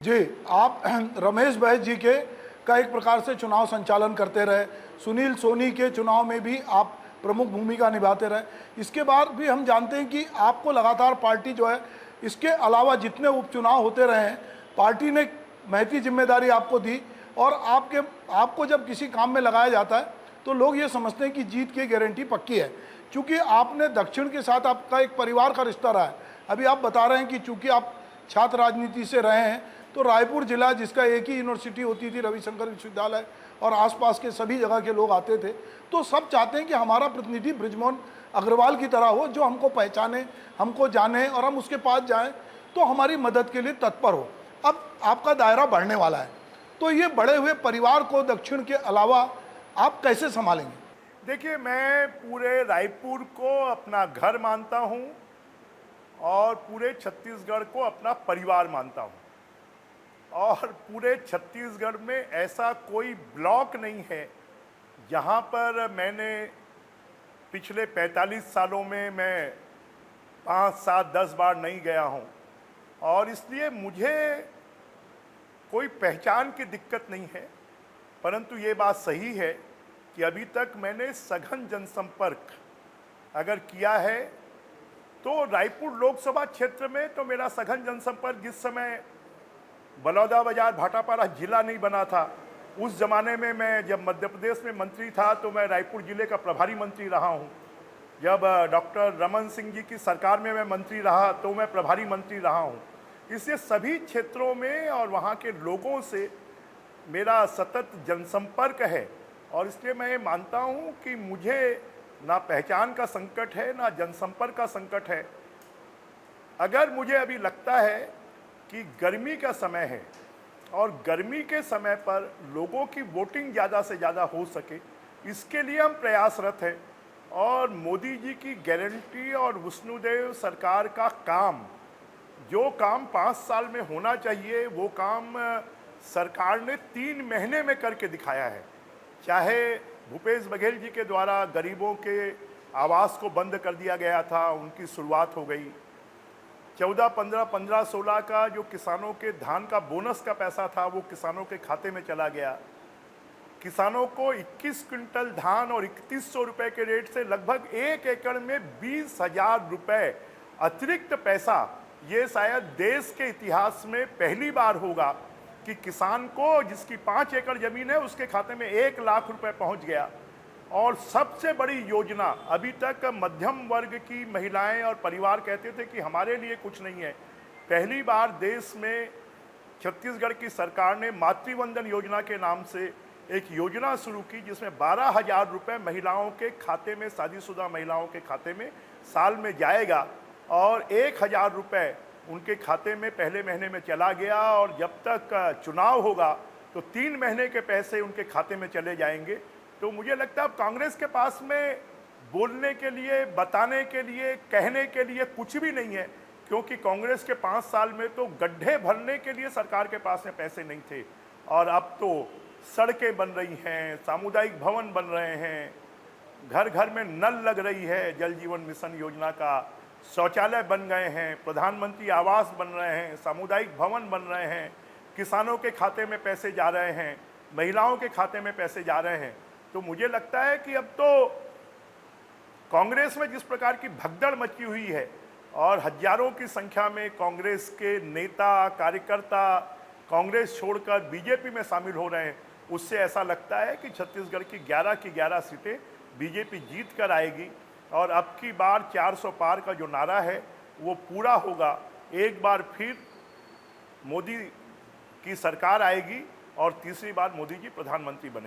जी, आप रमेश बैस जी के का एक प्रकार से चुनाव संचालन करते रहे। सुनील सोनी के चुनाव में भी आप प्रमुख भूमिका निभाते रहे। इसके बाद भी हम जानते हैं कि आपको लगातार पार्टी जो है, इसके अलावा जितने उपचुनाव होते रहे हैं, पार्टी ने महती जिम्मेदारी आपको दी और आपको जब किसी काम में लगाया जाता है तो लोग ये समझते हैं कि जीत की गारंटी पक्की है, क्योंकि आपने दक्षिण के साथ आपका एक परिवार का रिश्ता रहा है। अभी आप बता रहे हैं कि चूंकि आप छात्र राजनीति से रहे हैं, तो रायपुर जिला, जिसका एक ही यूनिवर्सिटी होती थी रविशंकर विश्वविद्यालय, और आसपास के सभी जगह के लोग आते थे, तो सब चाहते हैं कि हमारा प्रतिनिधि बृजमोहन अग्रवाल की तरह हो, जो हमको पहचाने, हमको जाने और हम उसके पास जाएं तो हमारी मदद के लिए तत्पर हो। अब आपका दायरा बढ़ने वाला है, तो ये बड़े हुए परिवार को दक्षिण के अलावा आप कैसे संभालेंगे? देखिए, मैं पूरे रायपुर को अपना घर मानता हूं और पूरे छत्तीसगढ़ को अपना परिवार मानता हूं, और पूरे छत्तीसगढ़ में ऐसा कोई ब्लॉक नहीं है जहां पर मैंने पिछले 45 सालों में मैं 5, 7, 10 बार नहीं गया हूं, और इसलिए मुझे कोई पहचान की दिक्कत नहीं है। परंतु ये बात सही है कि अभी तक मैंने सघन जनसंपर्क अगर किया है तो रायपुर लोकसभा क्षेत्र में तो मेरा सघन जनसंपर्क, जिस समय बलौदाबाजार भाटापारा जिला नहीं बना था, उस ज़माने में मैं जब मध्य प्रदेश में मंत्री था तो मैं रायपुर जिले का प्रभारी मंत्री रहा हूं। जब डॉक्टर रमन सिंह जी की सरकार में मैं मंत्री रहा तो मैं प्रभारी मंत्री रहा हूं। इसलिए सभी क्षेत्रों में और वहां के लोगों से मेरा सतत जनसंपर्क है, और इसलिए मैं ये मानता हूं कि मुझे ना पहचान का संकट है, ना जनसंपर्क का संकट है। अगर मुझे अभी लगता है कि गर्मी का समय है और गर्मी के समय पर लोगों की वोटिंग ज़्यादा से ज़्यादा हो सके, इसके लिए हम प्रयासरत हैं। और मोदी जी की गारंटी और विष्णुदेव सरकार का काम, जो काम 5 साल में होना चाहिए, वो काम सरकार ने 3 महीने में करके दिखाया है। चाहे भूपेश बघेल जी के द्वारा गरीबों के आवास को बंद कर दिया गया था, उनकी शुरुआत हो गई। 14, 15, 15, 16 का जो किसानों के धान का बोनस का पैसा था, वो किसानों के खाते में चला गया। किसानों को 21 क्विंटल धान और 3100 रुपये के रेट से लगभग 1 एकड़ में 20,000 रुपये अतिरिक्त पैसा, ये शायद देश के इतिहास में पहली बार होगा कि किसान को, जिसकी 5 एकड़ ज़मीन है, उसके खाते में 1 लाख रुपए पहुंच गया। और सबसे बड़ी योजना, अभी तक मध्यम वर्ग की महिलाएं और परिवार कहते थे कि हमारे लिए कुछ नहीं है। पहली बार देश में छत्तीसगढ़ की सरकार ने मातृवंदन योजना के नाम से एक योजना शुरू की, जिसमें 12,000 रुपये महिलाओं के खाते में, शादीशुदा महिलाओं के खाते में साल में जाएगा, और 1,000 रुपये उनके खाते में पहले महीने में चला गया। और जब तक चुनाव होगा तो 3 महीने के पैसे उनके खाते में चले जाएंगे। तो मुझे लगता है अब कांग्रेस के पास में बोलने के लिए, बताने के लिए, कहने के लिए कुछ भी नहीं है, क्योंकि कांग्रेस के 5 साल में तो गड्ढे भरने के लिए सरकार के पास में पैसे नहीं थे, और अब तो सड़कें बन रही हैं, सामुदायिक भवन बन रहे हैं, घर घर में नल लग रही है, जल जीवन मिशन योजना का, शौचालय बन गए हैं, प्रधानमंत्री आवास बन रहे हैं, सामुदायिक भवन बन रहे हैं, किसानों के खाते में पैसे जा रहे हैं, महिलाओं के खाते में पैसे जा रहे हैं। तो मुझे लगता है कि अब तो कांग्रेस में जिस प्रकार की भगदड़ मची हुई है और हजारों की संख्या में कांग्रेस के नेता, कार्यकर्ता कांग्रेस छोड़कर बीजेपी में शामिल हो रहे हैं, उससे ऐसा लगता है कि छत्तीसगढ़ की 11 की 11 सीटें बीजेपी जीत कर आएगी, और अब की बार 400 पार का जो नारा है वो पूरा होगा। एक बार फिर मोदी की सरकार आएगी और तीसरी बार मोदी जी प्रधानमंत्री बनेंगे।